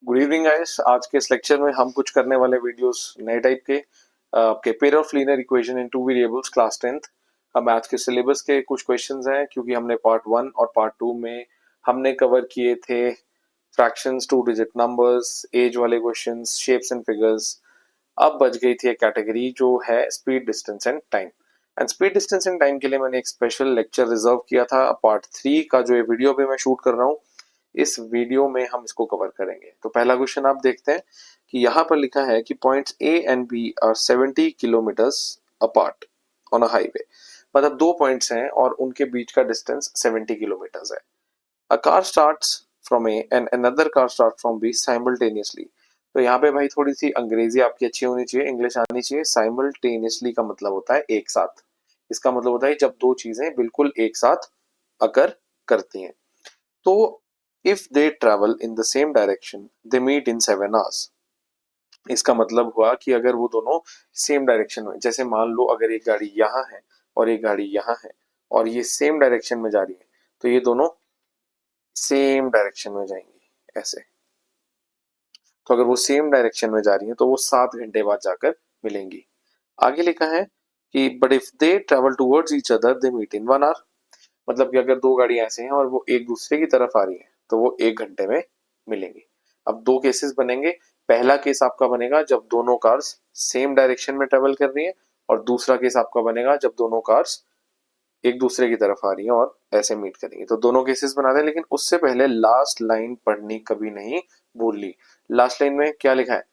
Good evening guys. आज के इस लेक्चर में हम कुछ करने वाले वीडियोस नए टाइप के आपके pair of linear equation in two variables class 10th। हम आज के सिलेबस के कुछ क्वेश्चंस हैं क्योंकि हमने पार्ट 1 और पार्ट 2 में हमने कवर किए थे fractions, two digit numbers, age वाले क्वेश्चंस, शेप्स एंड फिगर्स। अब बच गई थी एक कैटेगरी जो है speed, distance and time. And speed, distance and time के लिए मैंने एक स्पेशल लेक्चर रिजर्व किया था। पार्ट 3 का जो ये वीडियो भी मैं शूट कर रहा हूँ, इस वीडियो में हम इसको कवर करेंगे। तो पहला क्वेश्चन आप देखते हैं कि यहाँ पर लिखा है कि points A and B are 70 kilometres apart on a highway. मतलब दो पॉइंट्स हैं और उनके बीच का डिस्टेंस 70 किलोमीटर्स है। A car starts from A and another car start from B simultaneously. तो यहाँ पे भाई थोड़ी सी अंग्रेजी आपकी अच्छी होनी चाहिए, इंग्लिश आनी चाहिए। साइमल्टेनियसली का मतलब होता है एक साथ। इसका मतलब होता है जब दो चीजें बिल्कुल एक साथ अकर करती हैं। तो if they travel in the same direction they meet in 7 hours। इसका मतलब हुआ कि अगर वो दोनों सेम डायरेक्शन में, जैसे मान लो अगर एक गाड़ी यहाँ है और एक गाड़ी यहाँ है और ये सेम डायरेक्शन में जा रही है, तो ये दोनों सेम डायरेक्शन में जाएंगी ऐसे। तो अगर वो सेम डायरेक्शन में जा रही है तो वो 7 घंटे बाद जाकर मिलेंगी। आगे लिखा है कि but if they travel towards each other they meet in 1 hour। मतलब कि अगर दो गाड़ियां ऐसे हैं और वो एक दूसरे की तरफ आ रही है तो वो 1 घंटे में मिलेंगी। अब दो केसेस बनेंगे। पहला केस आपका बनेगा जब दोनों कार्स सेम डायरेक्शन में ट्रेवल कर रही हैं, और दूसरा केस आपका बनेगा जब दोनों कार्स एक दूसरे की तरफ आ रही हैं और ऐसे मीट करेंगी। तो दोनों केसेस बना दें, लेकिन उससे पहले लास्ट लाइन पढ़नी कभी नहीं भूलनी। लास्ट लाइन में क्या लिखा है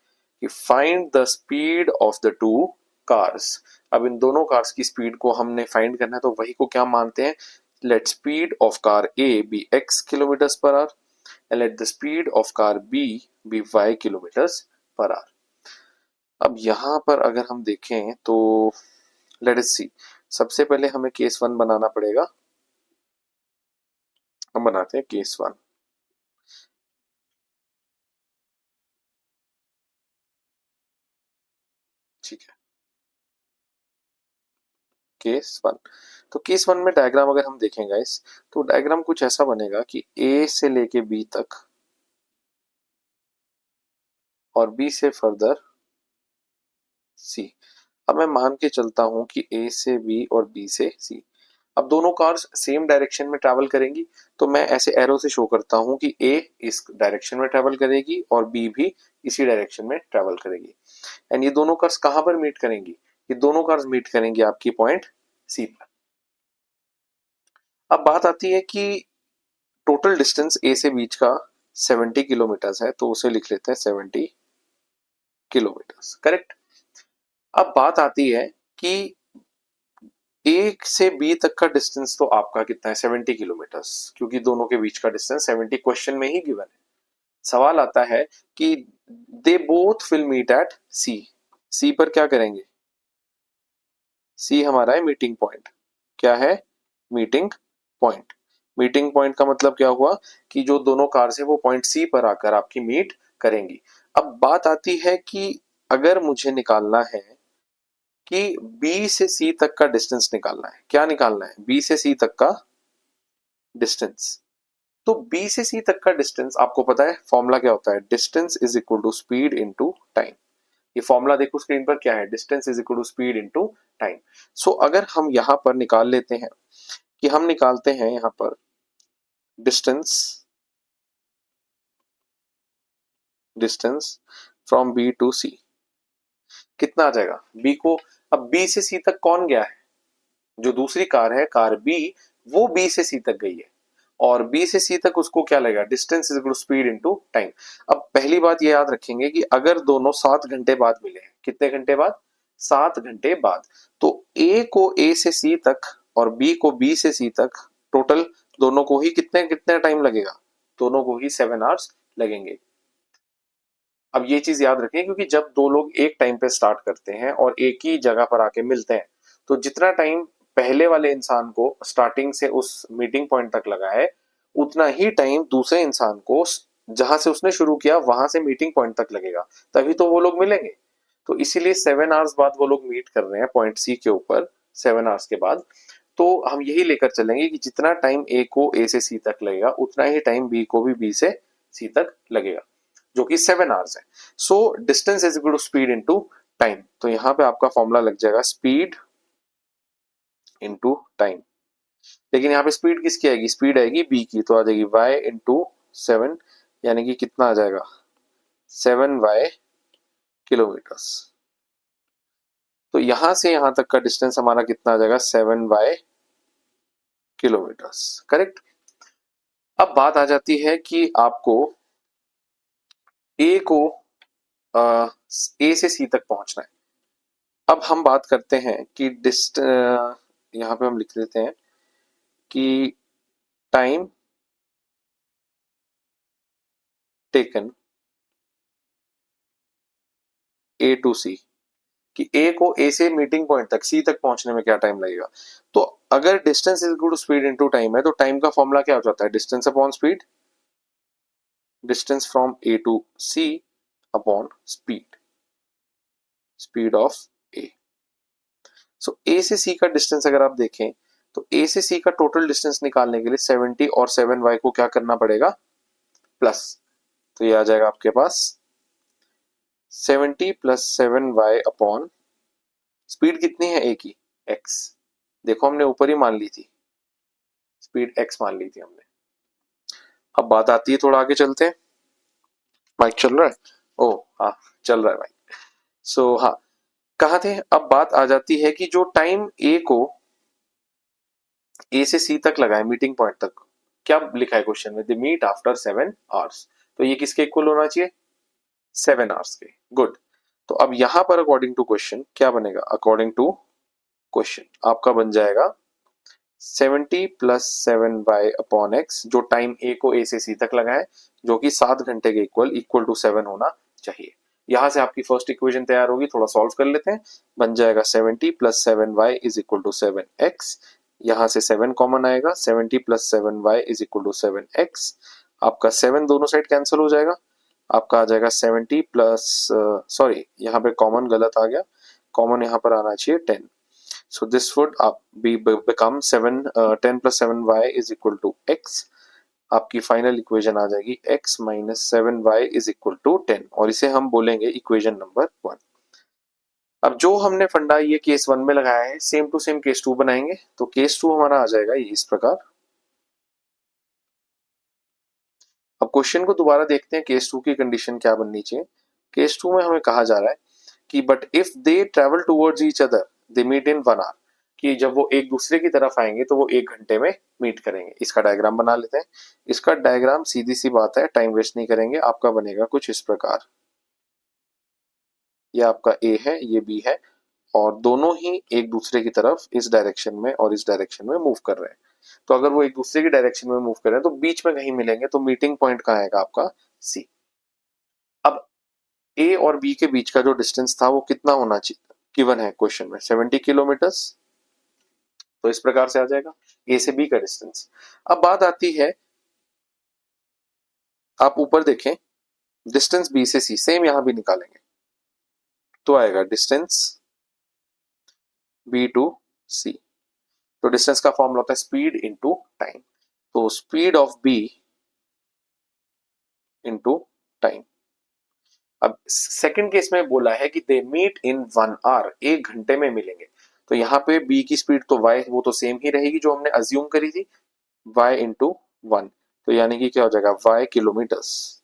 कि find the speed of the two cars. अब इन दोनों कार्स की स्पीड को हमने फाइंड करना है, तो वही को क्या मानते हैं, let speed of car A be x kilometers per hour and let the speed of car B be y kilometers per hour। अब यहाँ पर अगर हम देखें तो let us see। सबसे पहले हमें केस 1 बनाना पड़ेगा। हम बनाते हैं केस 1। ठीक है, केस 1। तो केस 1 में डायग्राम अगर हम देखें गाइस, तो डायग्राम कुछ ऐसा बनेगा कि A से लेके B तक और B से फर्दर C। अब मैं मान के चलता हूं कि A से B और B से C। अब दोनों कार्स सेम डायरेक्शन में ट्रैवल करेंगी, तो मैं ऐसे एरो से शो करता हूं कि A इस डायरेक्शन में ट्रैवल करेगी और B भी इसी डायरेक्शन में ट्रैवल करेगी। एंड ये दोनों कार्स कहां पर मीट करेंगी, ये दोनों कार्स मीट करेंगी आपकी पॉइंट C पर। अब बात आती है कि टोटल डिस्टेंस A से बीच का 70 किलोमीटर्स है, तो उसे लिख लेते हैं 70 किलोमीटर्स, करेक्ट। अब बात आती है कि ए से बी तक का डिस्टेंस तो आपका कितना है, 70 किलोमीटर्स, क्योंकि दोनों के बीच का डिस्टेंस 70 क्वेश्चन में ही गिवन है। सवाल आता है कि they both will meet at C. C पर क्या करेंगे, सी हमारा है मीटिंग पॉइंट। क्या है, मीटिंग पॉइंट। मीटिंग पॉइंट का मतलब क्या हुआ कि जो दोनों कार्स है वो पॉइंट सी पर आकर आपकी मीट करेंगी। अब बात आती है कि अगर मुझे निकालना है कि B से C तक का डिस्टेंस निकालना है। क्या निकालना है, B से C तक का डिस्टेंस। तो B से C तक का डिस्टेंस आपको पता है फॉर्मूला क्या होता है, distance is equal to speed into time. ये फॉर्मूला देखो स्क्रीन पर क्या है, distance is equal to speed into time. So अगर हम यहां पर निकाल लेते हैं कि हम निकालते हैं यहां पर distance distance from B to C, कितना आ जाएगा B को। अब B से C तक कौन गया है, जो दूसरी कार है कार B, वो B से C तक गई है और B से C तक उसको क्या लगेगा, distance is equal to speed into time. अब पहली बात ये याद रखेंगे कि अगर दोनों 7 घंटे बाद मिले हैं, कितने घंटे बाद, 7 घंटे बाद, तो A को A से C तक और B को B से C तक, टोटल दोनों को ही कितने कितने टाइम लगेगा, दोनों को ही 7 आवर्स लगेंगे। अब ये चीज याद रखें क्योंकि जब दो लोग एक टाइम पे स्टार्ट करते हैं और एक ही जगह पर आके मिलते हैं, तो जितना टाइम पहले वाले इंसान को स्टार्टिंग से उस मीटिंग पॉइंट तक लगा है, उतना ही टाइम दूसरे इंसान को जहां से उसने शुरू किया वहां से मीटिंग पॉइंट तक लगेगा, तभी तो वो लोग मिलेंगे। तो इसीलिए 7 आवर्स बाद वो लोग मीट कर रहे हैं पॉइंट सी के ऊपर, 7 आवर्स के बाद। तो हम यही लेकर चलेंगे कि जितना टाइम ए को ए से सी तक लगेगा उतना ही टाइम बी को भी बी से सी तक लगेगा। जो कि 7 आवर्स है। So distance is equal to speed into time. तो यहाँ पे आपका फॉर्मूला लग जाएगा स्पीड इनटू टाइम। लेकिन यहाँ पे स्पीड किसकी आएगी, स्पीड आएगी बी की, तो आ जाएगी y इंटू 7, यानी कि कितना आ जाएगा 7y किलोमीटर्स। तो यहां से यहां तक का डिस्टेंस हमारा कितना आ जाएगा 7y किलोमीटर्स, करेक्ट। अब बात आ जाती है कि आपको ए को ए से सी तक पहुंचना है। अब हम बात करते हैं कि यहाँ पे हम लिख देते हैं कि टाइम टेकन ए टू सी, कि ए को ए से मीटिंग पॉइंट तक सी तक पहुंचने में क्या टाइम लगेगा। तो अगर distance is equal to speed into time है तो टाइम का फॉर्मूला क्या हो जाता है, distance upon speed, distance from A to C upon speed, speed of A. So A से सी का डिस्टेंस अगर आप देखें तो ए से सी का टोटल डिस्टेंस निकालने के लिए 70 और 7y को क्या करना पड़ेगा, प्लस। तो ये आ जाएगा आपके पास 70 प्लस 7y अपॉन स्पीड कितनी है ए की, x। देखो हमने ऊपर ही मान ली थी, स्पीड x मान ली थी हमने। अब बात आती है, थोड़ा आगे चलते हैं। माइक चल रहा है, ओ हाँ चल रहा है भाई। सो हाँ, कहाँ थे, अब बात आ जाती है कि जो टाइम ए को ए से सी तक लगा है मीटिंग पॉइंट तक, क्या लिखा है क्वेश्चन में, द मीट आफ्टर 7 आवर्स। तो ये किसके इक्वल होना चाहिए, 7 आवर्स के, गुड। तो अब यहां पर अकॉर्डिंग टू क्वेश्चन क्या बनेगा, अकॉर्डिंग टू क्वेश्चन आपका बन जाएगा 70 प्लस 7y अपॉन एक्स, जो टाइम ए को ए से सी तक लगा है, जो कि 7 घंटे के इक्वल टू 7 होना चाहिए। यहां से आपकी फर्स्ट इक्वेशन तैयार होगी, थोड़ा सॉल्व कर लेते हैं। बन जाएगा 70 plus 7y is equal to 7x, यहां से 7 कॉमन आएगा, 70 plus 7y is equal to 7x। आपका 7 दोनों साइड कैंसिल हो जाएगा, आपका आ जाएगा 70 प्लस, सॉरी यहाँ पे कॉमन गलत आ गया, कॉमन यहाँ पर आना चाहिए 10। So this would become 10 plus 7y is equal to x। आपकी फाइनल इक्वेशन आ जाएगी x minus 7y is equal to 10, और इसे हम बोलेंगे इक्वेशन नंबर 1। अब जो हमने फंडा ये केस 1 में लगाया है, सेम टू सेम केस 2 बनाएंगे। तो केस 2 हमारा आ जाएगा ये इस प्रकार। अब क्वेश्चन को दोबारा देखते हैं, केस 2 की कंडीशन क्या बननी चाहिए। केस 2 में हमें कहा जा रहा है कि but if they travel towards each other they meet in 1 hour, कि जब वो एक दूसरे की तरफ आएंगे तो वो 1 घंटे में मीट करेंगे। इसका डायग्राम बना लेते हैं। इसका डायग्राम सीधी सी बात है, टाइम वेस्ट नहीं करेंगे, आपका बनेगा कुछ इस प्रकार। ये आपका ए है, ये बी है, और दोनों ही एक दूसरे की तरफ इस डायरेक्शन में और इस डायरेक्शन में मूव कर रहे हैं। तो अगर वो एक दूसरे की डायरेक्शन में मूव कर रहे हैं तो बीच में कहीं मिलेंगे, तो मीटिंग पॉइंट कहाँ आएगा आपका सी। अब ए और बी के बीच का जो डिस्टेंस था वो कितना होना चाहिए, गिवन है क्वेश्चन में 70 किलोमीटर्स। तो इस प्रकार से आ जाएगा ए से बी का डिस्टेंस। अब बात आती है, आप ऊपर देखें, डिस्टेंस बी से सी सेम यहां भी निकालेंगे, तो आएगा डिस्टेंस बी टू सी। तो डिस्टेंस का फॉर्मूला होता है स्पीड इंटू टाइम। तो speed of B into time. अब सेकंड केस में बोला है कि दे मीट इन 1 आवर, 1 घंटे में मिलेंगे। तो यहाँ पे बी की स्पीड तो y वो तो सेम ही रहेगी जो हमने अज्यूम करी थी, y इंटू 1। तो यानी कि क्या हो जाएगा y किलोमीटर्स।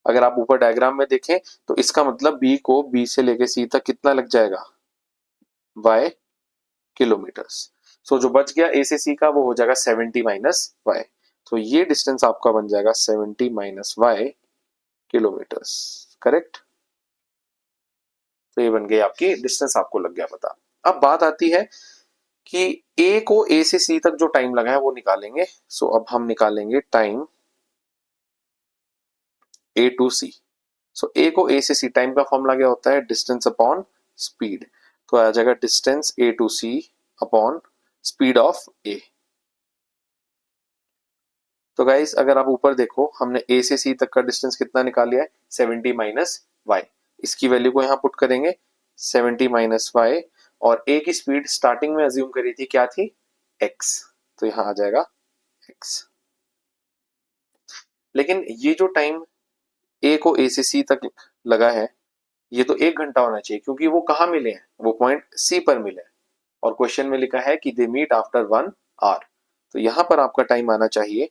अगर आप ऊपर डायग्राम में देखें तो इसका मतलब b को b से लेके c तक कितना लग जाएगा, y किलोमीटर्स। सो जो बच गया a से c का वो हो जाएगा 70 माइनस y। तो ये डिस्टेंस आपका बन जाएगा 70 माइनस y किलोमीटर्स, करेक्ट। तो ये बन गई आपकी डिस्टेंस, आपको लग गया पता। अब बात आती है कि ए को ए से सी तक जो टाइम लगा है वो निकालेंगे। सो अब हम निकालेंगे टाइम ए टू सी। सो ए को ए से सी, टाइम का फॉर्मूला क्या होता है, डिस्टेंस अपॉन स्पीड। तो आ जाएगा distance A to C upon speed of A. तो गाइस अगर आप ऊपर देखो, हमने ए से सी तक का डिस्टेंस कितना निकाल लिया है, 70 माइनस वाई। इसकी वैल्यू को यहां पुट करेंगे 70 माइनस वाई, और ए की स्पीड स्टार्टिंग में अज्यूम करी थी क्या थी, एक्स। तो यहां आ जाएगा एक्स। लेकिन ये जो टाइम ए को ए से सी तक लगा है, ये तो 1 घंटा होना चाहिए क्योंकि वो कहाँ मिले हैं, वो पॉइंट सी पर मिले हैं और क्वेश्चन में लिखा है कि दे मीट आफ्टर 1 आवर। तो यहां पर आपका टाइम आना चाहिए,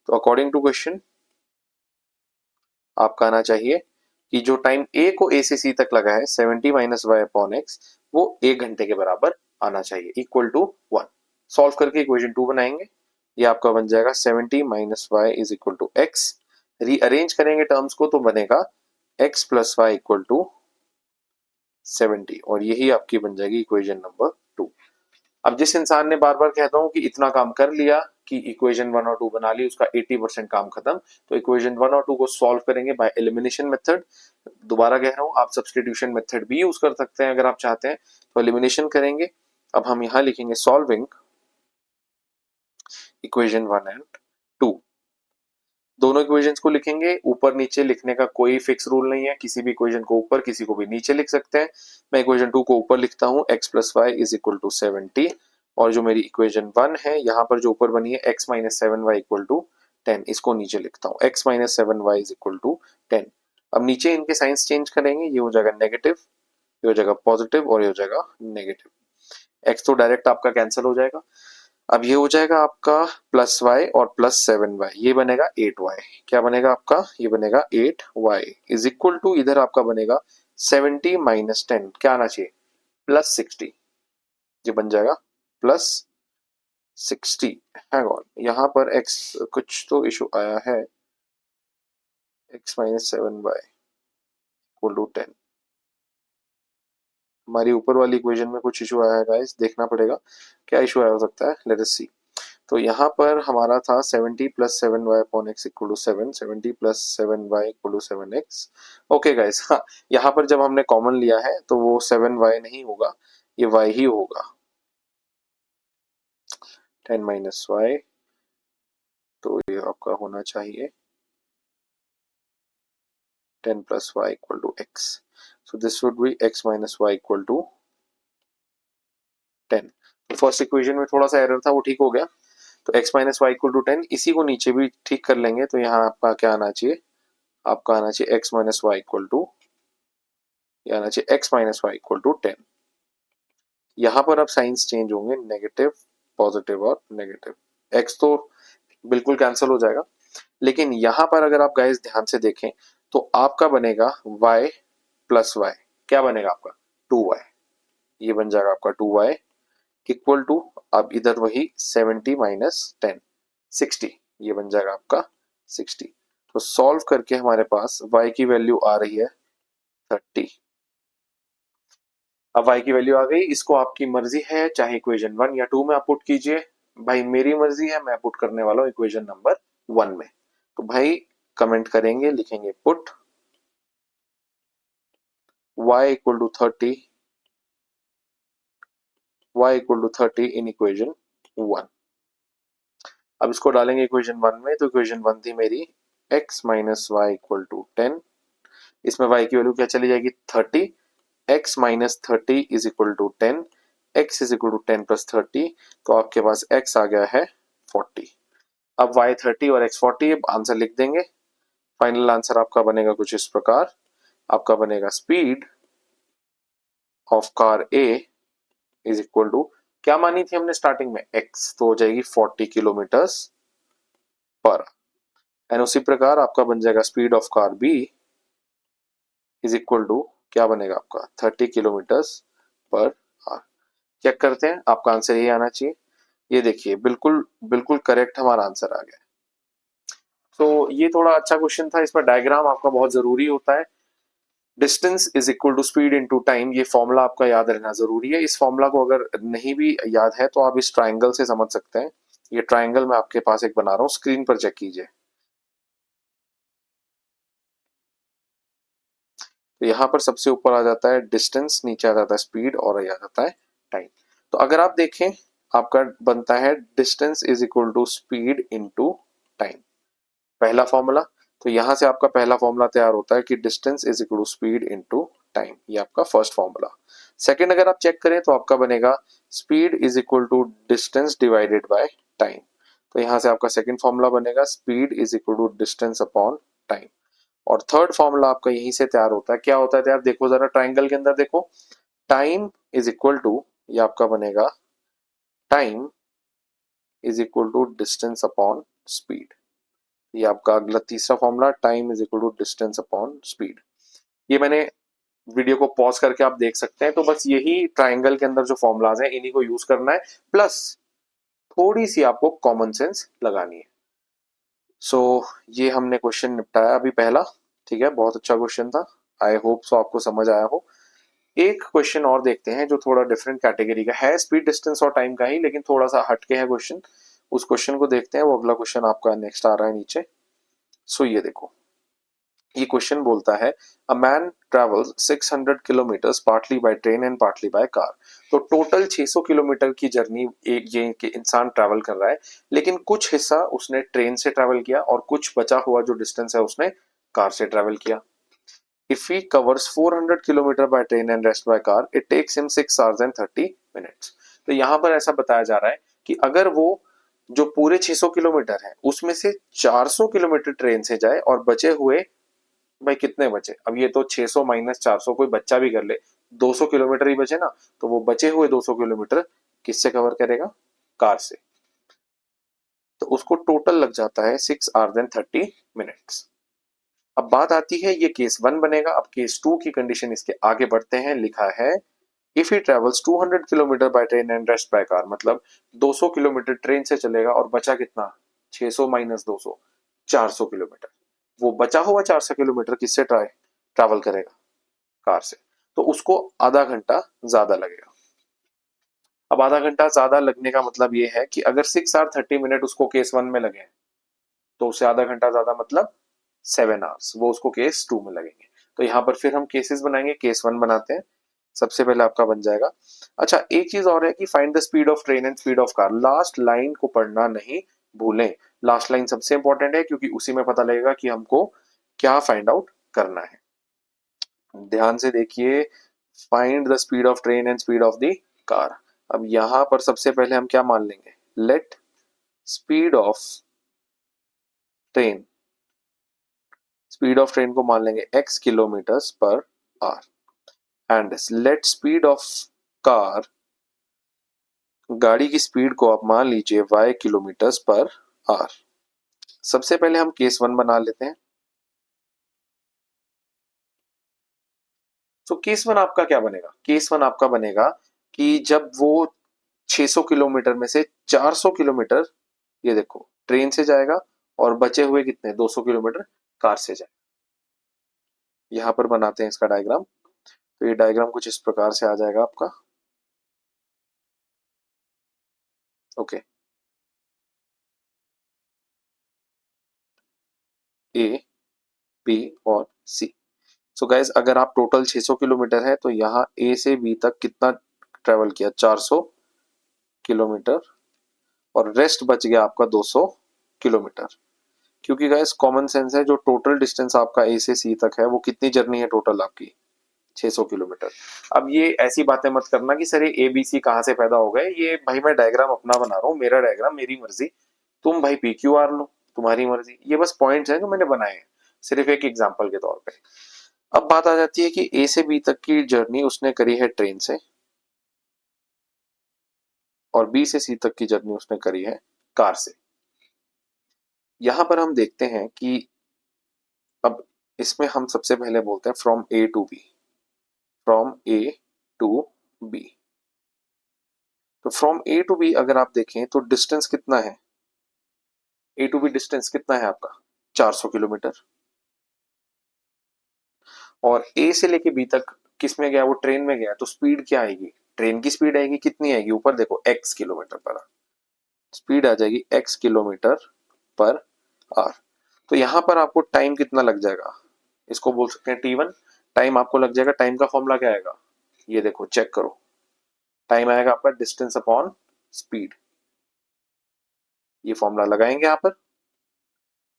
तो अकॉर्डिंग टू क्वेश्चन आपका आना चाहिए कि जो टाइम ए को ए से सी तक लगा है 70 माइनस वाई अपॉन एक्स, वो 1 घंटे के बराबर आना चाहिए, इक्वल टू 1। सॉल्व करके इक्वेशन 2 बनाएंगे, ये आपका बन जाएगा 70 minus Y is equal to X. Rearrange करेंगे टर्म्स को तो बनेगा X plus Y equal to 70 और यही आपकी बन जाएगी इक्वेशन नंबर 2। अब जिस इंसान ने बार बार कहता हूं कि इतना काम कर लिया कि इक्वेशन 1 और 2 बना ली, उसका 80% काम खत्म, तो इक्वेशन 1 और 2 को सॉल्व करेंगे बाय एलिमिनेशन मेथड। दोबारा कह रहा हूं, आप सब्स्टिट्यूशन मेथड भी यूज कर सकते हैं अगर आप चाहते हैं, तो एलिमिनेशन करेंगे। अब हम यहां लिखेंगे सॉल्विंग इक्वेशन 1 एंड 2। दोनों इक्वेशंस को लिखेंगे, ऊपर नीचे लिखने का कोई फिक्स रूल नहीं है, किसी भी इक्वेशन को ऊपर किसी को भी नीचे लिख सकते हैं। मैं इक्वेशन 2 को ऊपर लिखता हूं, x plus Y is equal to 70, और जो मेरी इक्वेशन 1 है यहाँ पर जो ऊपर बनी है x minus 7y equal to 10, इसको नीचे लिखता हूँ, x minus 7y is equal to 10। अब नीचे इनके साइंस चेंज करेंगे, ये हो जाएगा नेगेटिव, ये हो जाएगा पॉजिटिव और ये हो जाएगा नेगेटिव। x तो डायरेक्ट आपका कैंसिल हो जाएगा। अब ये हो जाएगा आपका प्लस वाई और प्लस 7y, ये बनेगा 8y। क्या बनेगा आपका, ये बनेगा 8y इज इक्वल टू, इधर आपका बनेगा 70 माइनस 10, क्या आना चाहिए, प्लस 60, ये बन जाएगा प्लस 60। हैंग ऑन, यहाँ पर x कुछ तो इशू आया है, x minus 7y equal to 10, हमारी ऊपर वाली इक्वेशन में कुछ इशू आया है गाइस, देखना पड़ेगा क्या इशू आया हो सकता है, लेट अस सी। तो यहाँ पर हमारा था 70 plus 7y upon X equal to 7, 70 plus 7y equal to 7x। Okay guys, हाँ, यहाँ पर जब हमने कॉमन लिया है तो वो 7y नहीं होगा, ये y ही होगा, 10 माइनस वाई, तो ये आपका होना चाहिए 10 plus Y equal to X. So this would be x minus Y equal to 10। तो फर्स्ट इक्वेशन में थोड़ा सा एरर था, वो ठीक हो गया, तो x minus Y equal to 10, इसी को नीचे भी ठीक कर लेंगे, तो यहाँ आपका क्या आना चाहिए, आपका आना चाहिए x minus Y equal to, ये आना चाहिए x minus Y equal to 10। यहाँ पर अब साइंस चेंज होंगे, नेगेटिव पॉजिटिव और नेगेटिव, x तो बिल्कुल कैंसिल हो जाएगा, लेकिन यहाँ पर अगर आप गाइस ध्यान से देखें तो आपका बनेगा y प्लस वाई, क्या बनेगा आपका 2y, ये बन जाएगा आपका 2y इक्वल टू, अब इधर वही 70 माइनस 10 60, ये बन जाएगा आपका 60। तो सॉल्व करके हमारे पास y की वैल्यू आ रही है 30। अब y की वैल्यू आ गई, इसको आपकी मर्जी है चाहे इक्वेशन 1 या 2 में आप पुट कीजिए, भाई मेरी मर्जी है, मैं पुट करने वाला हूं इक्वेशन नंबर 1 में। तो भाई कमेंट करेंगे, लिखेंगे put y equal to 30, y equal to 30 in equation 1। अब इसको डालेंगे इक्वेशन 1 में, तो इक्वेशन 1 थी मेरी x minus Y equal to 10, इसमें y की वैल्यू क्या चली जाएगी 30, x minus 30 is equal to 10, x is equal to 10 plus 30, तो आपके पास x आ गया है 40। अब y 30 और x 40, अब आंसर लिख देंगे। फाइनल आंसर आपका बनेगा कुछ इस प्रकार, आपका बनेगा speed of car A is equal to, क्या मानी थी हमने स्टार्टिंग में x, तो हो जाएगी 40 किलोमीटर्स पर, एंड उसी प्रकार आपका बन जाएगा speed of car B is equal to, क्या बनेगा आपका 30 किलोमीटर्स पर आवर। चेक करते हैं, आपका आंसर यही आना चाहिए, ये देखिए बिल्कुल बिल्कुल करेक्ट हमारा आंसर आ गया। तो ये थोड़ा अच्छा क्वेश्चन था, इस पर डायग्राम आपका बहुत जरूरी होता है। Distance is equal to speed into time, ये फॉर्मूला आपका याद रहना जरूरी है। इस फॉर्मूला को अगर नहीं भी याद है तो आप इस ट्राइंगल से समझ सकते हैं। ये ट्राइंगल मैं आपके पास एक बना रहा हूँ, स्क्रीन पर चेक कीजिए। तो यहाँ पर सबसे ऊपर आ जाता है डिस्टेंस, नीचे आ जाता है स्पीड और आ जाता है टाइम। तो अगर आप देखें, आपका बनता है distance is equal to speed into time, पहला फॉर्मूला। तो यहां से आपका पहला फॉर्मूला तैयार होता है कि distance is equal to speed into time, ये आपका फर्स्ट फॉर्मूला। सेकंड अगर आप चेक करें तो आपका बनेगा speed is equal to distance divided by time. तो यहां से आपका सेकंड फॉर्मूला बनेगा speed is equal to distance upon time. और थर्ड फॉर्मूला आपका यहीं से तैयार होता है। क्या होता है तैयार, देखो जरा ट्राइंगल के अंदर देखो, टाइम इज इक्वल टू, ये आपका बनेगा time is equal to distance upon speed. ये आपका अगला तीसरा formula, time is equal to distance upon speed. ये मैंने वीडियो को पॉज करके आप देख सकते हैं। तो बस यही ट्राइंगल के अंदर जो फॉर्मूलाज हैं इन्हीं को यूज करना है, प्लस थोड़ी सी आपको कॉमन सेंस लगानी है। सो ये हमने क्वेश्चन निपटाया अभी पहला, ठीक है, बहुत अच्छा क्वेश्चन था। आई होप सो आपको समझ आया हो। एक क्वेश्चन और देखते हैं जो थोड़ा डिफरेंट कैटेगरी का है, स्पीड डिस्टेंस और टाइम का ही, लेकिन थोड़ा सा हटके है क्वेश्चन। उस क्वेश्चन को देखते हैं, वो अगला क्वेश्चन आपका नेक्स्ट आ रहा है नीचे। सो ये देखो, ये क्वेश्चन बोलता है a man travels 600 kilometre partly by train and partly by car. तो टोटल 600 किलोमीटर की जर्नी एक ये इंसान ट्रैवल कर रहा है, लेकिन कुछ हिस्सा उसने ट्रेन से ट्रैवल किया और कुछ बचा हुआ जो डिस्टेंस है उसने कार से ट्रैवल किया। If he covers 400 kilometre by train and rest by car, it takes him 6 hours and 30 minutes. तो यहाँ पर ऐसा बताया जा रहा है कि अगर वो जो पूरे 600 किलोमीटर है उसमें से 400 किलोमीटर ट्रेन से जाए और बचे हुए, भाई कितने बचे, अब ये तो 600 माइनस 400 कोई बच्चा भी कर ले, 200 किलोमीटर ही बचे ना, तो वो बचे हुए 200 किलोमीटर किससे कवर करेगा, कार से। तो उसको टोटल लग जाता है 6 आवर्स एंड 30 मिनट्स। अब बात आती है, ये केस 1 बनेगा। अब केस 2 की कंडीशन इसके आगे बढ़ते हैं, लिखा है if he travels 200 kilometre by train and rest by car, मतलब 200 किलोमीटर ट्रेन से चलेगा और बचा कितना, 600 माइनस 200, 400 किलोमीटर। वो बचा हुआ 400 किलोमीटर किससे ट्रैवल करेगा, कार से। तो उसको आधा घंटा ज्यादा लगेगा। अब आधा घंटा ज्यादा लगने का मतलब ये है कि अगर 6 आवर 30 मिनट उसको केस 1 में लगे तो उसे आधा घंटा ज्यादा मतलब 7 आवर्स वो उसको केस 2 में लगेंगे। तो यहाँ पर फिर हम केसेस बनाएंगे, केस 1 बनाते हैं। सबसे पहले आपका बन जाएगा, अच्छा एक चीज और है कि find the speed of train and speed of car. Last line को पढ़ना नहीं भूलें। लास्ट लाइन सबसे इंपॉर्टेंट है क्योंकि उसी में पता लगेगा कि हमको क्या फाइंड आउट करना है। ध्यान से देखिए, find the speed of train and speed of the car. अब यहां पर सबसे पहले हम क्या मान लेंगे, let speed of train, speed of train को मान लेंगे x kilometres per hour and let speed of car, गाड़ी की स्पीड को आप मान लीजिए y किलोमीटर्स पर आवर। सबसे पहले हम केस 1 बना लेते हैं। तो केस 1 आपका क्या बनेगा, केस 1 आपका बनेगा कि जब वो 600 किलोमीटर में से 400 किलोमीटर, ये देखो ट्रेन से जाएगा और बचे हुए कितने 200 किलोमीटर कार से जाएगा। यहां पर बनाते हैं इसका डायग्राम। तो ये डायग्राम कुछ इस प्रकार से आ जाएगा आपका, ओके। ए, बी और सी। सो गाइस अगर आप टोटल 600 किलोमीटर है तो यहाँ ए से बी तक कितना ट्रेवल किया, 400 किलोमीटर, और रेस्ट बच गया आपका 200 किलोमीटर। क्योंकि गाइस कॉमन सेंस है, जो टोटल डिस्टेंस आपका ए से सी तक है वो कितनी जर्नी है टोटल आपकी, 600 किलोमीटर। अब ये ऐसी बातें मत करना कि सर ये ए बी सी कहाँ से पैदा हो गए, ये भाई मैं डायग्राम अपना बना रहा हूँ, मेरा डायग्राम मेरी मर्जी, तुम भाई पी क्यू आर लो, तुम्हारी मर्जी। ये बस पॉइंट्स हैं जो मैंने बनाए हैं सिर्फ एक एग्जाम्पल के तौर पे। अब बात आ जाती है कि ए से बी तक की जर्नी उसने करी है ट्रेन से और बी से सी तक की जर्नी उसने करी है कार से। यहां पर हम देखते हैं कि अब इसमें हम सबसे पहले बोलते हैं from A to B, from A to B. तो फ्रॉम ए टू बी अगर आप देखें तो डिस्टेंस कितना है, ए टू बी डिस्टेंस कितना है आपका 400 किलोमीटर। और ए से लेके बी तक किस में गया, वो ट्रेन में गया, तो स्पीड क्या आएगी, ट्रेन की स्पीड आएगी, कितनी आएगी, ऊपर देखो x kilometre per hour, speed आ जाएगी x किलोमीटर पर आवर। तो यहां पर आपको टाइम कितना लग जाएगा, इसको बोल सकते हैं t1। टाइम आपको लग जाएगा, टाइम का फॉर्मूला क्या आएगा, ये देखो चेक करो, टाइम आएगा आपका डिस्टेंस अपॉन स्पीड। ये फॉर्मूला लगाएंगे यहां पर,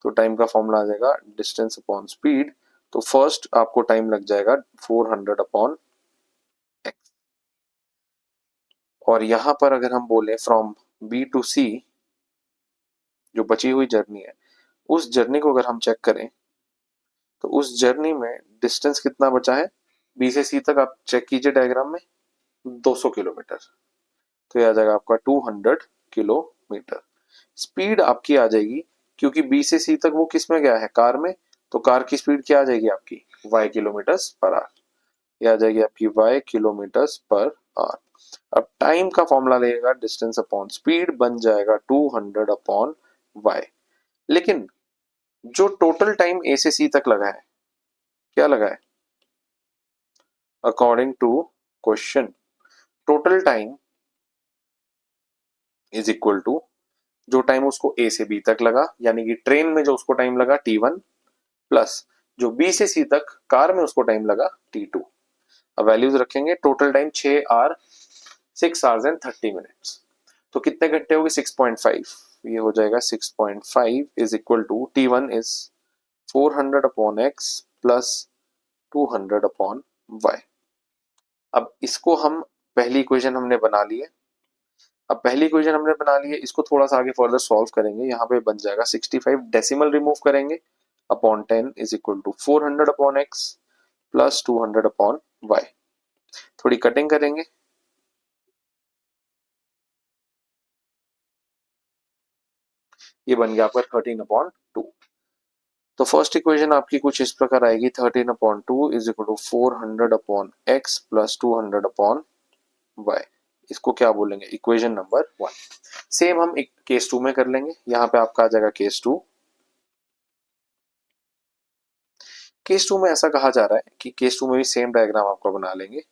तो टाइम का फॉर्मूला आ जाएगा डिस्टेंस अपॉन स्पीड। तो फर्स्ट आपको टाइम लग जाएगा 400 अपॉन एक्स। और यहां पर अगर हम बोले फ्रॉम बी टू सी, जो बची हुई जर्नी है, उस जर्नी को अगर हम चेक करें तो उस जर्नी में डिस्टेंस कितना बचा है, बी से सी तक आप चेक कीजिए डायग्राम में, 200 किलोमीटर। तो ये आ जाएगा आपका 200 किलोमीटर। स्पीड आपकी आ जाएगी, क्योंकि बी से सी तक वो किस में गया है, कार में, तो कार की स्पीड क्या आ जाएगी आपकी, y किलोमीटर्स पर आवर। ये आ जाएगी आपकी y किलोमीटर्स पर आवर। अब टाइम का फॉर्मूला लगेगा डिस्टेंस अपॉन स्पीड, बन जाएगा 200 अपॉन y। लेकिन जो टोटल टाइम ए से सी तक लगा है, क्या लगा है, according to question, total time is equal to जो टाइम उसको ए से बी तक लगा, यानी कि ट्रेन में जो उसको टाइम लगा T1, प्लस जो बी से सी तक कार में उसको टाइम लगा T2। अब वैल्यूज रखेंगे, total time 6 hours and 30 minutes. तो कितने घंटे हो गए, 6.5। ये हो जाएगा 6.5 इज इक्वल टू T1 इज 400 upon x plus 200 upon y. अब इसको हम, पहली इक्वेशन हमने बना ली है। अब पहली इक्वेशन हमने बना ली है, इसको थोड़ा सा आगे फर्दर सॉल्व करेंगे। यहाँ पे बन जाएगा 65, डेसिमल रिमूव करेंगे, upon 10 is equal to 400 upon x plus 200 upon y. थोड़ी कटिंग करेंगे, ये बन गया आपका 13 अपॉन 2। तो फर्स्ट इक्वेशन आपकी कुछ इस प्रकार आएगी, 13 upon 2 is equal to 400 upon x plus 200 upon y. इसको क्या बोलेंगे, इक्वेशन नंबर 1। सेम हम एक केस 2 में कर लेंगे। यहाँ पे आपका आ जाएगा केस 2। केस 2 में ऐसा कहा जा रहा है कि केस 2 में भी सेम डायग्राम आपका बना लेंगे।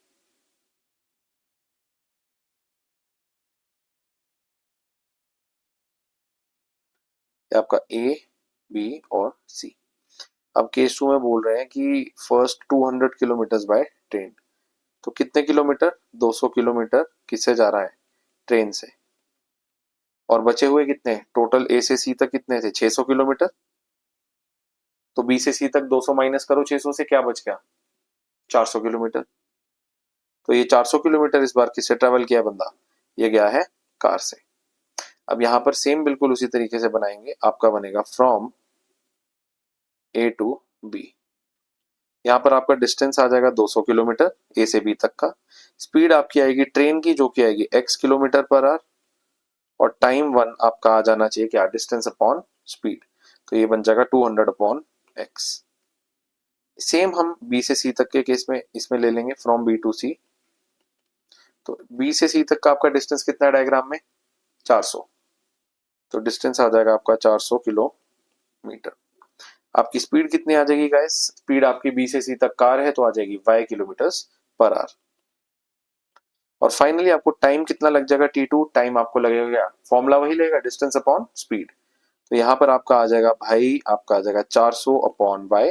आपका ए, बी और सी। अब केस 2 में बोल रहे हैं कि फर्स्ट 200 किलोमीटर बाय ट्रेन। तो कितने किलोमीटर, 200 किलोमीटर किससे जा रहा है, ट्रेन से। और बचे हुए कितने, टोटल ए से सी तक कितने थे, 600 किलोमीटर। तो बी से सी तक 200 माइनस करो 600 से, क्या बच गया, 400 किलोमीटर। तो ये 400 किलोमीटर इस बार किससे ट्रेवल किया बंदा, ये गया है कार से। अब यहाँ पर सेम बिल्कुल उसी तरीके से बनाएंगे, आपका बनेगा फ्रॉम ए टू बी। यहाँ पर आपका डिस्टेंस आ जाएगा 200 किलोमीटर ए से बी तक का। स्पीड आपकी आएगी ट्रेन की, जो कि आएगी x किलोमीटर पर आवर, और टाइम 1 आपका आ जाना चाहिए क्या, डिस्टेंस अपॉन स्पीड। तो ये बन जाएगा 200 अपॉन एक्स। सेम हम बी से सी तक के केस में इसमें ले लेंगे, फ्रॉम बी टू सी। तो बी से सी तक का आपका डिस्टेंस कितना है डायग्राम में, 400। तो डिस्टेंस आ जाएगा आपका 400 किलोमीटर। आपकी स्पीड कितनी आ जाएगी गाइस, स्पीड आपकी बी से सी तक कार है तो आ जाएगी y किलोमीटर्स पर आवर। और फाइनली आपको टाइम कितना लग जाएगा T2, टाइम आपको लगेगा, फॉर्मूला वही लगेगा, डिस्टेंस अपॉन स्पीड। तो यहाँ पर आपका आ जाएगा भाई, आपका आ जाएगा 400 अपॉन y।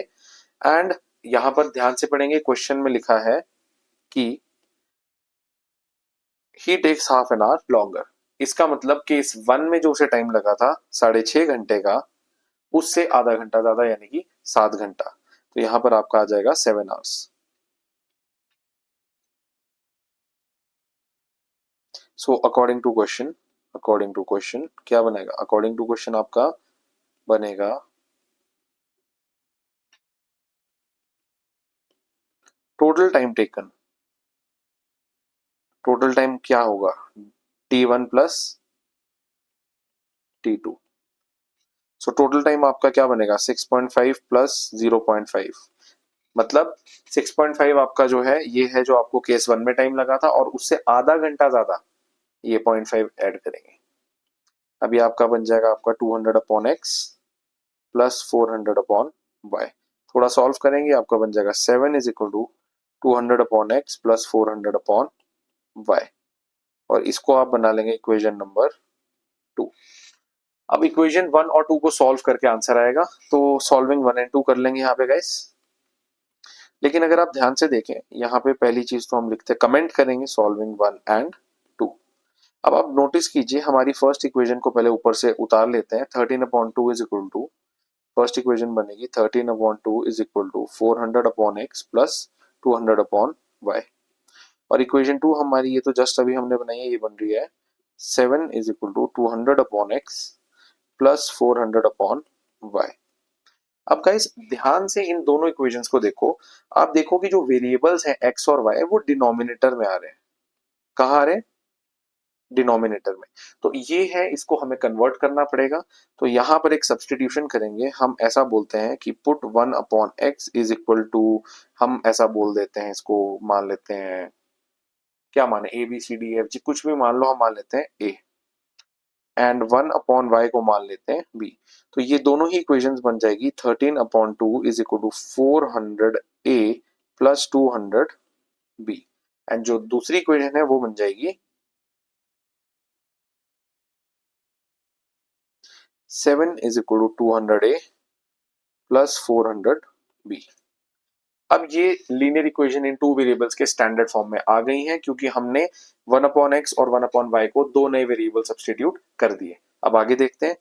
एंड यहाँ पर ध्यान से पढ़ेंगे, क्वेश्चन में लिखा है कि he takes half an hour longer. इसका मतलब कि इस वन में जो उसे टाइम लगा था 6.5 घंटे का, उससे आधा घंटा ज्यादा, यानी कि 7 घंटा। तो यहाँ पर आपका आ जाएगा 7 hours. So according to question क्या बनेगा, अकॉर्डिंग टू क्वेश्चन आपका बनेगा total time taken. Total time क्या होगा, T1 plus T2। So total time आपका क्या बनेगा, 6.5 प्लस 0.5, मतलब 6.5 आपका जो है, ये है जो आपको केस 1 में टाइम लगा था, और उससे आधा घंटा ज्यादा, ये 0.5 ऐड करेंगे। अभी आपका बन जाएगा आपका 200 upon x plus 400 upon y. थोड़ा सॉल्व करेंगे, आपका बन जाएगा 7 is equal to 200 upon x plus 400 upon y. और इसको आप बना लेंगे इक्वेशन नंबर 2। अब इक्वेशन 1 और 2 को सॉल्व करके आंसर आएगा, तो सॉल्विंग 1 एंड 2 कर लेंगे यहाँ पे गाइस। लेकिन अगर आप ध्यान से देखें, यहाँ पे पहली चीज तो हम लिखते हैं, कमेंट करेंगे सॉल्विंग 1 एंड 2। अब आप नोटिस कीजिए, हमारी फर्स्ट इक्वेशन को पहले ऊपर से उतार लेते हैं। 13 upon 2 is equal to, first equation बनेगी 13 upon 2 is equal to 400 upon x plus 200 upon y. और इक्वेशन 2 हमारी, ये तो जस्ट अभी हमने बनाई है, ये बन रही है 7 is equal to 200 upon x plus 400 upon y. अब गाइस ध्यान से इन दोनों इक्वेशंस को देखो, आप देखो कि जो वेरिएबल्स हैं x और y वो डिनोमिनेटर में आ रहे हैं। कहाँ आ रहे हैं? डिनोमिनेटर में। तो ये है, इसको हमें कन्वर्ट करना पड़ेगा। तो यहाँ पर एक सब्स्टिट्यूशन करेंगे, हम ऐसा बोलते हैं कि put 1/x is equal to, हम ऐसा बोल देते हैं इसको, मान लेते हैं क्या माने, A B C D F G कुछ भी मान लो, हम मान लेते हैं ए, एंड 1/y को मान लेते हैं b। तो ये दोनों ही इक्वेशंस बन जाएगी 13/2 is equal to 400a plus 200b, and जो दूसरी इक्वेशन है वो बन जाएगी 7 is equal to 200a plus 400b। अब ये linear equation in two variables के स्टैंडर्ड फॉर्म में आ गई हैं, क्योंकि हमने 1/x और 1/y को दो नए वेरिएबल सब्स्टिट्यूट कर दिए। अब आगे देखते हैं,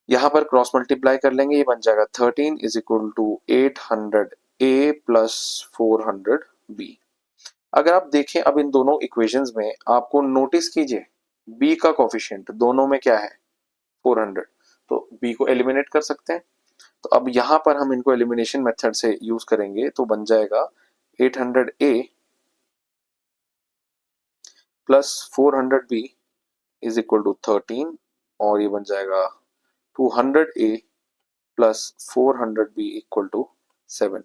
यहाँ पर क्रॉस मल्टीप्लाई कर लेंगे, ये बन जाएगा 13 is equal to 800a plus 400b। अगर आप देखें अब इन दोनों इक्वेशंस में, आपको नोटिस कीजिए b का कोफिशिएंट दोनों में क्या है, 400, तो b को एलिमिनेट कर सकते हैं। तो अब यहाँ पर हम इनको एलिमिनेशन मेथड से यूज करेंगे, तो बन जाएगा 800a plus 400b is equal to 13, और ये बन जाएगा 200a plus 400b equal to 7।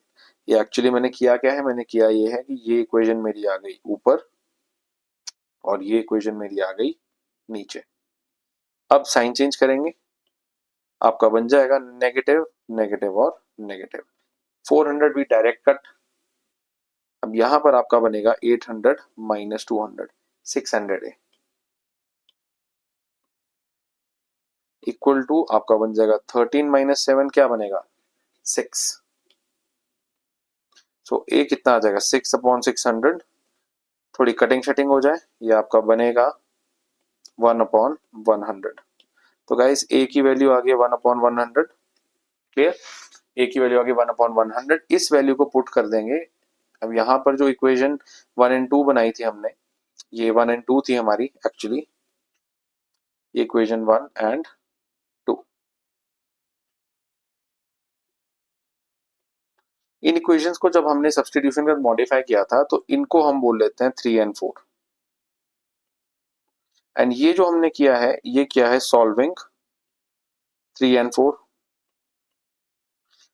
ये एक्चुअली मैंने किया क्या है, मैंने किया ये है कि ये इक्वेशन मेरी आ गई ऊपर और ये इक्वेशन मेरी आ गई नीचे। अब साइन चेंज करेंगे, आपका बन जाएगा नेगेटिव नेगेटिव और नेगेटिव, 400 भी डायरेक्ट कट। अब यहां पर आपका बनेगा 800 माइनस 200, 600 है इक्वल टू, आपका बन जाएगा 13 माइनस 7 क्या बनेगा, 6। सो ए कितना आ जाएगा, 6/600, थोड़ी कटिंग शटिंग हो जाए, ये आपका बनेगा 1/100। तो गाइस ए की वैल्यू आ गई 1/100, क्लियर, ए की वैल्यू आ गई 1/100। इस वैल्यू को पुट कर देंगे। अब यहाँ पर जो इक्वेशन 1 एंड 2 बनाई थी हमने, ये 1 एंड 2 थी हमारी एक्चुअली, ये इक्वेशन 1 एंड 2। इन इक्वेशंस को जब हमने सब्स्टिट्यूशन का मॉडिफाई किया था, तो इनको हम बोल लेते हैं 3 एंड 4, एंड ये जो हमने किया है ये क्या है, सॉल्विंग 3 एंड 4।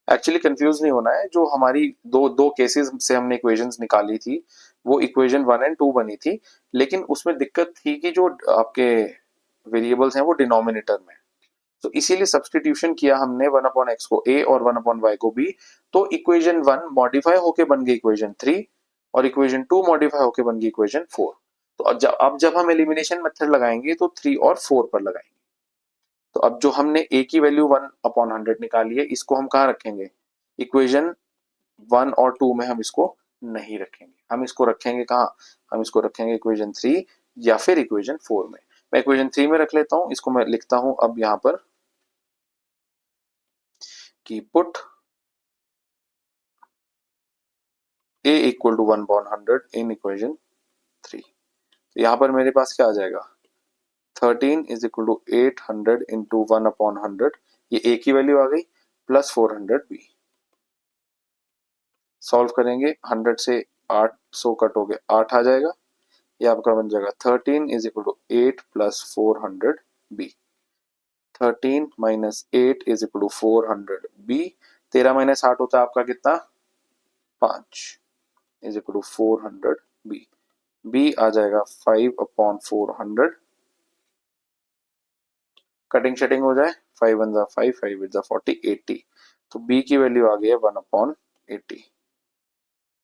एक्चुअली कंफ्यूज नहीं होना है, जो हमारी दो दो केसेस से हमने इक्वेशंस निकाली थी, वो इक्वेशन 1 एंड 2 बनी थी, लेकिन उसमें दिक्कत थी कि जो आपके वेरिएबल्स हैं वो डिनोमिनेटर में, तो इसीलिए सब्स्टिट्यूशन किया हमने 1/x को a और 1/y को b। तो इक्वेशन 1 मॉडिफाई होके बन गई इक्वेशन 3, और इक्वेशन 2 मॉडिफाई होके बन गई इक्वेशन 4। तो अब जब हम एलिमिनेशन मेथड लगाएंगे तो 3 और 4 पर लगाएंगे। तो अब जो हमने a की वैल्यू 1/100 निकाली है, इसको हम कहाँ रखेंगे, इक्वेशन 1 और 2 में हम इसको नहीं रखेंगे, हम इसको रखेंगे कहाँ, हम इसको रखेंगे इक्वेशन 3 या फिर इक्वेशन 4 में। मैं इक्वेशन 3 में रख लेता हूं, इसको मैं लिखता हूं अब यहाँ पर कि put a equal to 1/100 in equation 3। तो यहाँ पर मेरे पास क्या आ जाएगा, 13 इज इक्वल टू 800 इंटू 1/100, ये a की वैल्यू आ गई, प्लस 400b। सॉल्व करेंगे, 100 से 800 कट हो गए, 8 आ जाएगा, ये आपका बन जाएगा 13 is equal to 8 plus 400b। 13 minus 8 is equal to 400b, 13 minus 8 होता है आपका कितना, 5 is equal to 400b। b आ जाएगा 5/400, कटिंग शटिंग हो जाए, 5 1 जा 5, 5 8 जा 40, 80। तो b की वैल्यू आ गई है 1/80,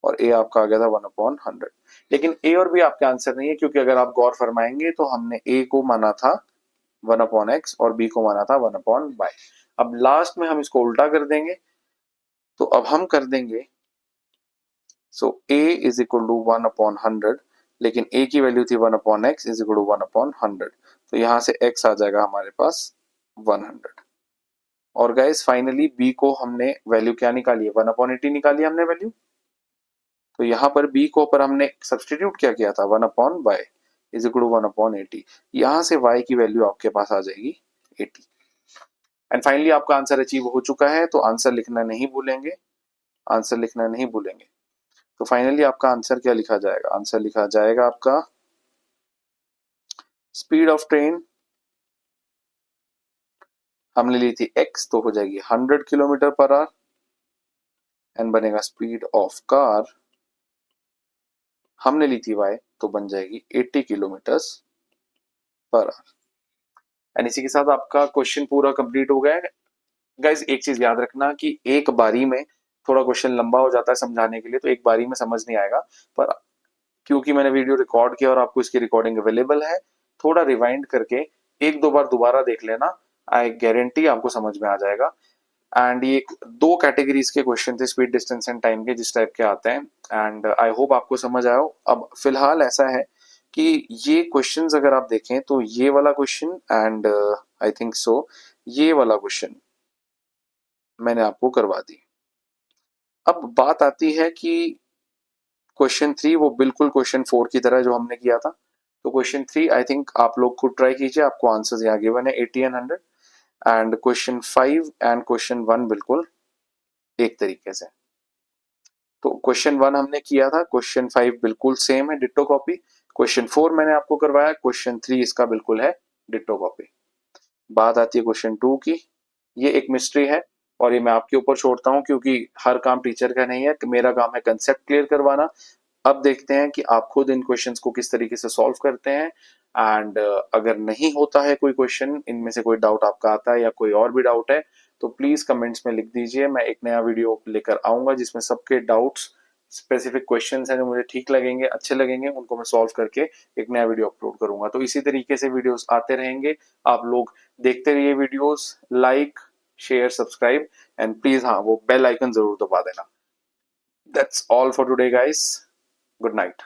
और a आपका आ गया था 1/100। लेकिन a और b आपके आंसर नहीं है, क्योंकि अगर आप गौर फरमाएंगे तो हमने a को माना था 1/x और b को माना था 1/y। अब लास्ट में हम इसको उल्टा कर देंगे, तो अब हम कर देंगे, सो a इज इक्वल टू 1/100, लेकिन a की वैल्यू थी 1/x इज इक्वल टू 1/100, तो यहां से x आ जाएगा हमारे पास 100। और गाइस फाइनली b को हमने वैल्यू क्या निकाली है, 1/80 निकाली है हमने वैल्यू। तो यहाँ पर b को पर हमने सब्स्टिट्यूट क्या किया था, 1/y इज इक्वल टू 1/80। यहाँ से y की वैल्यू आपके पास आ जाएगी 80। एंड फाइनली आपका आंसर अचीव हो चुका है, तो आंसर लिखना नहीं भूलेंगे, आंसर लिखना नहीं भूलेंगे। तो फाइनली आपका आंसर क्या लिखा जाएगा? आंसर लिखा जाएगा आपका स्पीड ऑफ ट्रेन हमने ली थी x, तो हो जाएगी 100 किलोमीटर पर आवर, एंड बनेगा स्पीड ऑफ कार हमने ली थी y, तो बन जाएगी 80 किलोमीटर पर आवर। एंड इसी के साथ आपका क्वेश्चन पूरा कंप्लीट हो गया है। गाइज एक चीज याद रखना कि एक बारी में थोड़ा क्वेश्चन लंबा हो जाता है समझाने के लिए, तो एक बारी में समझ नहीं आएगा, पर क्योंकि मैंने वीडियो रिकॉर्ड किया और आपको इसकी रिकॉर्डिंग अवेलेबल है, थोड़ा रिवाइंड करके एक दो बार दोबारा देख लेना, आई गारंटी आपको समझ में आ जाएगा। एंड ये दो कैटेगरीज के क्वेश्चन थे, स्पीड, डिस्टेंस एंड टाइम के, जिस टाइप के आते हैं, एंड आई होप आपको समझ आया हो। अब फिलहाल ऐसा है कि ये क्वेश्चंस अगर आप देखें तो ये वाला question and I think so ये वाला क्वेश्चन मैंने आपको करवा दी। अब बात आती है कि क्वेश्चन 3 वो बिल्कुल क्वेश्चन 4 की तरह जो हमने किया था, तो क्वेश्चन 3 आई थिंक आप लोग खुद ट्राई कीजिए, आपको आंसर्स यहाँ गिवन है 80 and 100, and question 5 and question 1 बिल्कुल एक तरीके से। तो क्वेश्चन 1 हमने किया था, क्वेश्चन 5 बिल्कुल सेम है, डिट्टो कॉपी। क्वेश्चन 4 मैंने आपको करवाया, क्वेश्चन 3 इसका बिल्कुल है डिट्टो कॉपी। बात आती है क्वेश्चन 2 की, ये एक मिस्ट्री है और ये मैं आपके ऊपर छोड़ता हूँ, क्योंकि हर काम टीचर का नहीं है, मेरा काम है कंसेप्ट क्लियर करवाना। अब देखते हैं कि आप खुद इन क्वेश्चंस को किस तरीके से सॉल्व करते हैं, एंड अगर नहीं होता है कोई क्वेश्चन, इनमें से कोई डाउट आपका आता है या कोई और भी डाउट है, तो प्लीज कमेंट्स में लिख दीजिए। मैं एक नया वीडियो लेकर आऊंगा जिसमें सबके डाउट्स, स्पेसिफिक क्वेश्चंस हैं जो मुझे ठीक लगेंगे, अच्छे लगेंगे, उनको मैं सॉल्व करके एक नया वीडियो अपलोड करूंगा। तो इसी तरीके से वीडियोस आते रहेंगे, आप लोग देखते रहिए videos, like share subscribe, and please हाँ वो बेल आइकन जरूर दबा देना। That's all for today guys, good night.